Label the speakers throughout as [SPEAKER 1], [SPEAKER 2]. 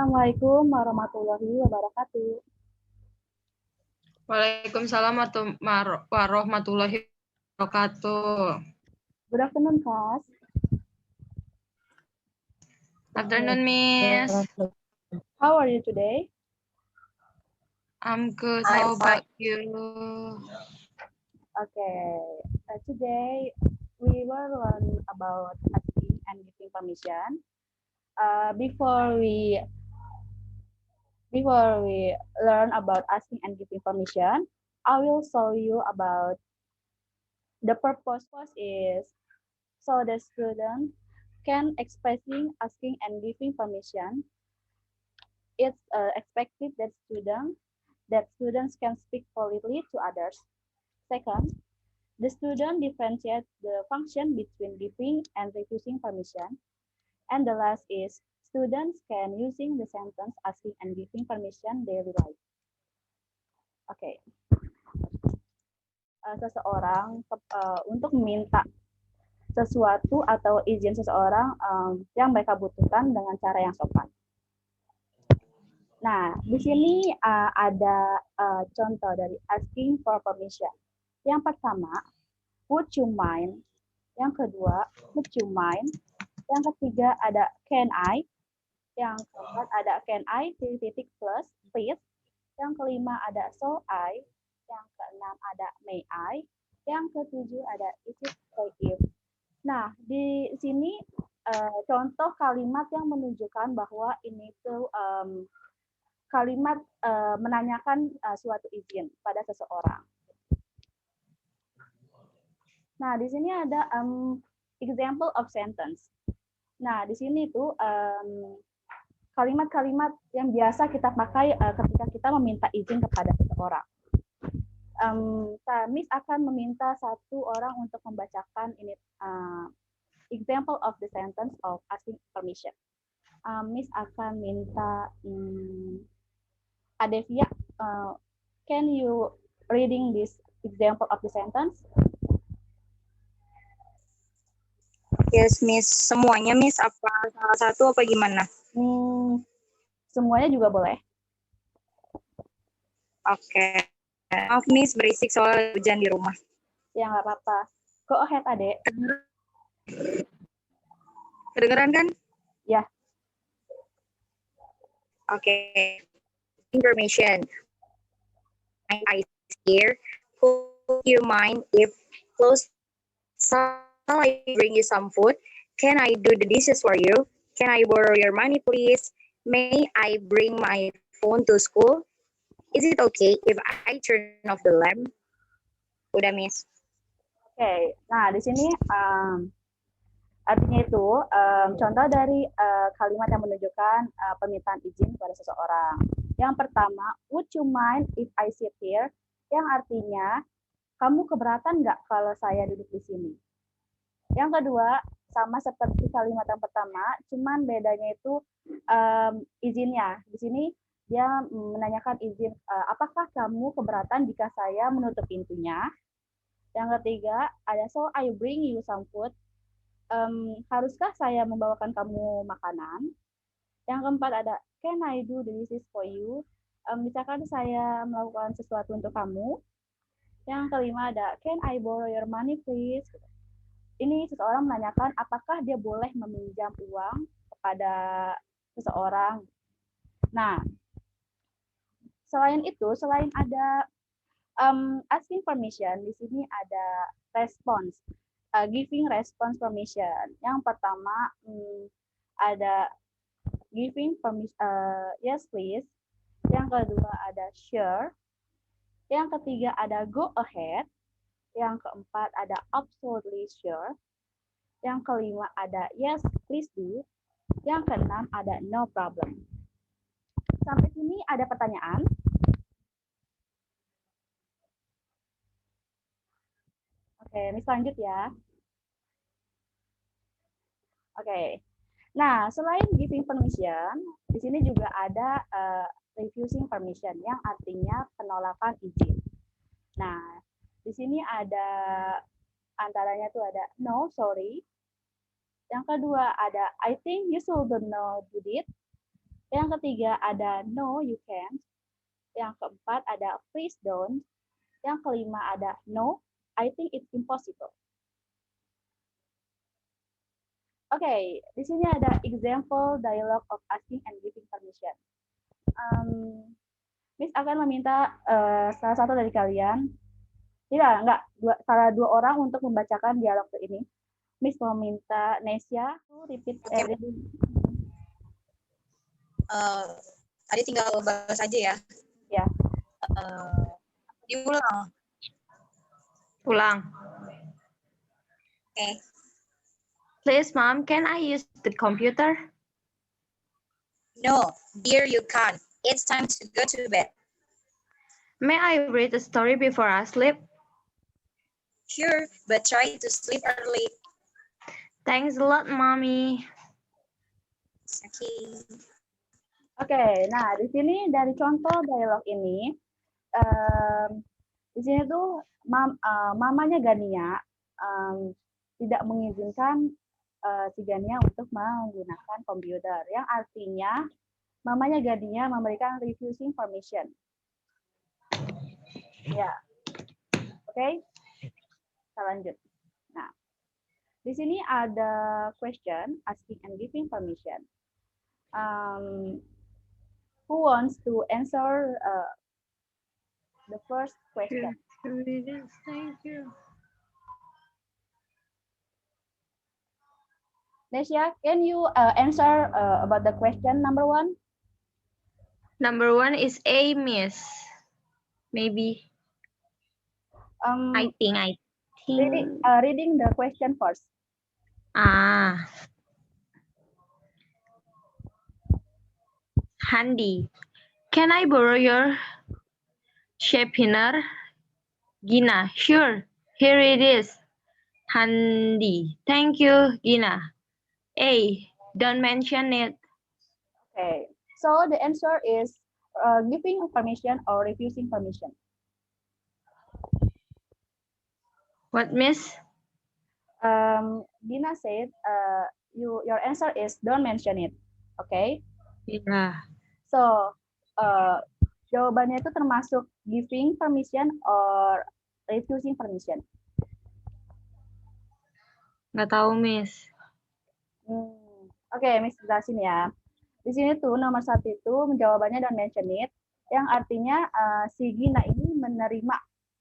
[SPEAKER 1] Assalamualaikum warahmatullahi wabarakatuh.
[SPEAKER 2] Waalaikumsalam warahmatullahi wabarakatuh.
[SPEAKER 1] Good afternoon, class.
[SPEAKER 2] Afternoon, Miss.
[SPEAKER 1] How are you today?
[SPEAKER 2] I'm good. How about you?
[SPEAKER 1] Okay. Today we will learn about asking and giving permission. Before we learn about asking and giving permission, I will show you about the purpose is so the student can expressing, asking, and giving permission. It's expected that students can speak politely to others. Second, the student differentiates the function between giving and refusing permission. And the last is students can using the sentence asking and giving permission daily life. Oke. Seseorang untuk meminta sesuatu atau izin seseorang yang mereka butuhkan dengan cara yang sopan. Nah, di sini ada contoh dari asking for permission. Yang pertama, would you mind? Yang kedua, would you mind? Yang ketiga ada can I? Yang keempat ada can I titik plus please? Yang kelima ada so I? Yang keenam ada may I? Yang ketujuh ada is it okay if? Nah, di sini contoh kalimat yang menunjukkan bahwa ini tuh kalimat menanyakan suatu izin pada seseorang. Nah, di sini ada example of sentence. Nah, di sini tuh kalimat-kalimat yang biasa kita pakai ketika kita meminta izin kepada seseorang. Miss akan meminta satu orang untuk membacakan ini example of the sentence of asking permission. Miss akan minta Adevia, can you reading this example of the sentence?
[SPEAKER 3] Yes, Miss. Semuanya, Miss. Apa salah satu apa gimana?
[SPEAKER 1] Semuanya juga boleh.
[SPEAKER 3] Oke. Maaf, Miss. Berisik soal hujan di rumah.
[SPEAKER 1] Ya, nggak apa-apa. Go ahead, Adek.
[SPEAKER 3] Kedengeran kan?
[SPEAKER 1] Ya.
[SPEAKER 3] Oke. Information. I here. Would you mind if close I bring you some food? Can I do the dishes for you? Can I borrow your money, please? May I bring my phone to school? Is it okay if I turn off the lamp? Udah, Miss.
[SPEAKER 1] Oke. Nah, di sini artinya itu contoh dari kalimat yang menunjukkan permintaan izin kepada seseorang. Yang pertama, would you mind if I sit here? Yang artinya, kamu keberatan nggak kalau saya duduk di sini? Yang kedua, sama seperti kalimat yang pertama, cuman bedanya itu izinnya. Di sini dia menanyakan izin, apakah kamu keberatan jika saya menutup pintunya? Yang ketiga, ada so I bring you some food. Haruskah saya membawakan kamu makanan? Yang keempat ada can I do the dishes for you? Misalkan saya melakukan sesuatu untuk kamu. Yang kelima ada can I borrow your money please? Ini seseorang menanyakan apakah dia boleh meminjam uang kepada seseorang. Nah, selain itu, selain ada asking permission, di sini ada response, giving response permission. Yang pertama ada giving permission, yes please. Yang kedua ada sure. Yang ketiga ada go ahead. Yang keempat ada absolutely sure. Yang kelima ada yes please do. Yang keenam ada no problem. Sampai sini ada pertanyaan? Oke, Miss lanjut ya. Oke. Nah, selain giving permission, di sini juga ada refusing permission yang artinya penolakan izin. Nah, di sini ada antaranya tuh ada no, sorry. Yang kedua ada I think you should not do it. Yang ketiga ada no, you can't. Yang keempat ada please don't. Yang kelima ada no, I think it's impossible. Oke, di sini ada example dialogue of asking and giving permission. Miss akan meminta salah satu dari kalian, enggak, salah dua orang untuk membacakan dialog ini. Miss meminta Nesya repeat everything.
[SPEAKER 3] Tadi tinggal balas aja ya.
[SPEAKER 1] Ya.
[SPEAKER 3] Diulang.
[SPEAKER 2] Ulang.
[SPEAKER 3] Okay.
[SPEAKER 2] Please, Mom, can I use the computer?
[SPEAKER 3] No, dear, you can't. It's time to go to bed.
[SPEAKER 2] May I read a story before I sleep?
[SPEAKER 3] Sure, but try to sleep early.
[SPEAKER 2] Thanks a lot, Mommy.
[SPEAKER 3] Okay.
[SPEAKER 1] Oke, nah di sini dari contoh dialog ini, di sini tuh mamanya Gania tidak mengizinkan si Gania untuk menggunakan komputer, yang artinya mamanya Gania memberikan refusing permission. Ya, oke, kita lanjut. Nah, di sini ada question, asking and giving permission. Who wants to answer the first question?
[SPEAKER 2] Thank you.
[SPEAKER 1] Nesya, can you answer about the question number 1?
[SPEAKER 2] Number 1 is A, Miss. Maybe. I think.
[SPEAKER 1] Reading the question first.
[SPEAKER 2] Handy. Can I borrow your sharpener? Gina, sure. Here it is. Handy. Thank you, Gina. A, don't mention it.
[SPEAKER 1] Okay. So the answer is giving permission or refusing permission.
[SPEAKER 2] What, Miss?
[SPEAKER 1] Gina said your answer is don't mention it. Okay?
[SPEAKER 2] Yeah.
[SPEAKER 1] So jawabannya itu termasuk giving permission or refusing permission.
[SPEAKER 2] Nggak tahu, Miss.
[SPEAKER 1] Oke, Miss jelasin ya. Di sini tuh nomor 1 itu jawabannya don't mention it, yang artinya si Gina ini menerima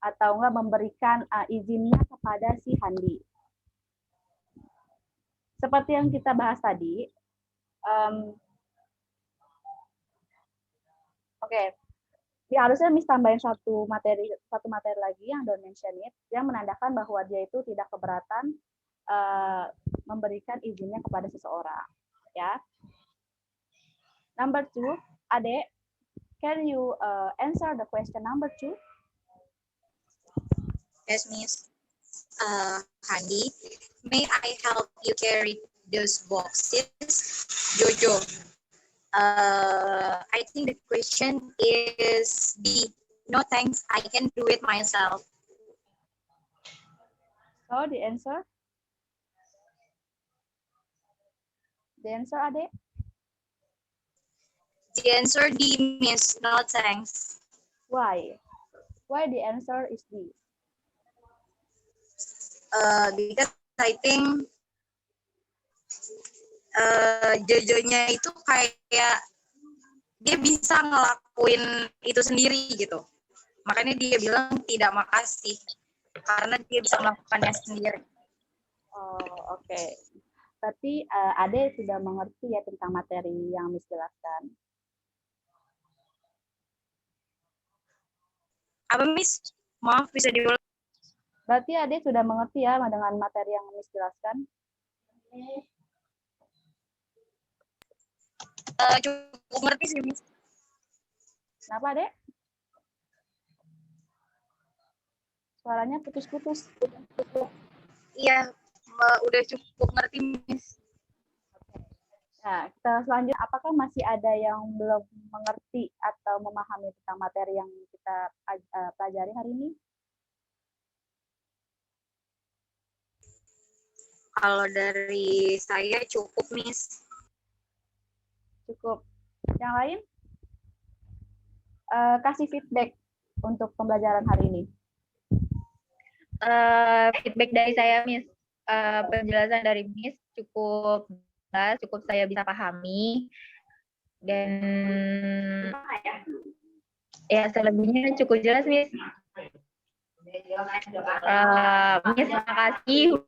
[SPEAKER 1] atau enggak memberikan izinnya kepada si Handi. Seperti yang kita bahas tadi, oke, ya harusnya Miss tambahin satu materi lagi yang don't mention it, yang menandakan bahwa dia itu tidak keberatan memberikan izinnya kepada seseorang, ya. Number 2, Ade, can you answer the question number 2?
[SPEAKER 3] Yes, Miss. Handi, may I help you carry those boxes? Jojo. I think the question is B. No thanks, I can do it myself.
[SPEAKER 1] So the answer? The answer, Ade?
[SPEAKER 3] The answer D, Miss. No thanks.
[SPEAKER 1] Why? Why the answer is D?
[SPEAKER 3] Because I think Jojonya itu kayak dia bisa ngelakuin itu sendiri gitu. Makanya dia bilang tidak makasih karena dia bisa melakukannya sendiri.
[SPEAKER 1] Oh, oke. Berarti Ade sudah mengerti ya tentang materi yang Miss jelaskan.
[SPEAKER 3] Apa, Miss? Maaf, bisa diulang?
[SPEAKER 1] Berarti Ade sudah mengerti ya dengan materi yang Miss jelaskan?
[SPEAKER 3] Cukup ngerti sih, Miss.
[SPEAKER 1] Kenapa, Ade? Suaranya putus-putus.
[SPEAKER 3] Iya, udah cukup ngerti, Miss.
[SPEAKER 1] Nah, kita selanjutnya, apakah masih ada yang belum mengerti atau memahami tentang materi yang kita pelajari hari ini?
[SPEAKER 3] Kalau dari saya cukup, Miss.
[SPEAKER 1] Cukup. Yang lain? Kasih feedback untuk pembelajaran hari ini.
[SPEAKER 4] Feedback dari saya, Miss. Penjelasan dari Miss cukup jelas, cukup saya bisa pahami. Dan ya selebihnya cukup jelas, Miss. Miss, terima kasih.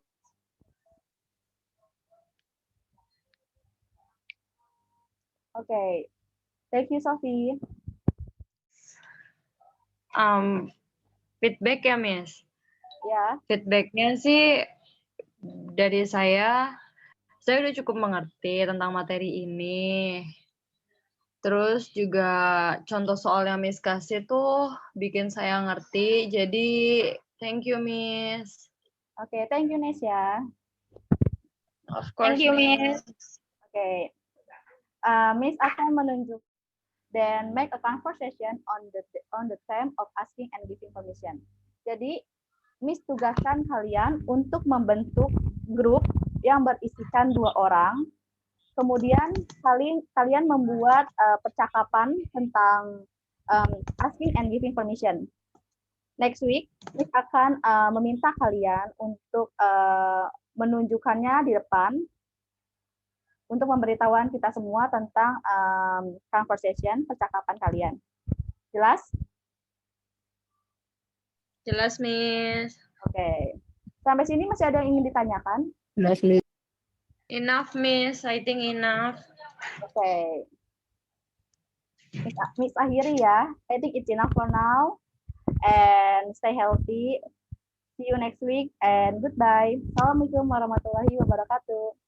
[SPEAKER 1] Oke. Thank you, Sophie.
[SPEAKER 2] Feedback ya, Miss.
[SPEAKER 1] Ya.
[SPEAKER 2] Feedbacknya sih dari saya udah cukup mengerti tentang materi ini. Terus juga contoh soal yang Miss kasih tuh bikin saya ngerti. Jadi thank you, Miss.
[SPEAKER 1] Oke, thank you, Nesya.
[SPEAKER 2] Of course,
[SPEAKER 4] Thank you, Miss.
[SPEAKER 1] Oke. Miss akan menunjuk dan make a conversation on the theme of asking and giving permission. Jadi, Miss tugaskan kalian untuk membentuk grup yang berisikan 2 orang. Kemudian kalian membuat percakapan tentang asking and giving permission. Next week, Miss akan meminta kalian untuk menunjukkannya di depan untuk memberitahuan kita semua tentang conversation, percakapan kalian. Jelas?
[SPEAKER 2] Jelas, Miss.
[SPEAKER 1] Oke. Sampai sini masih ada yang ingin ditanyakan?
[SPEAKER 5] Jelas, Miss.
[SPEAKER 2] Enough, Miss. I think enough.
[SPEAKER 1] Oke. Miss akhiri ya. I think it's enough for now. And stay healthy. See you next week and goodbye. Assalamualaikum warahmatullahi wabarakatuh.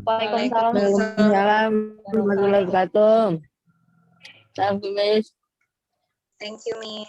[SPEAKER 4] Waalaikumsalam.
[SPEAKER 5] Waalaikumsalam warahmatullahi wabarakatuh. Thank you, Miss.
[SPEAKER 3] Thank you, Miss.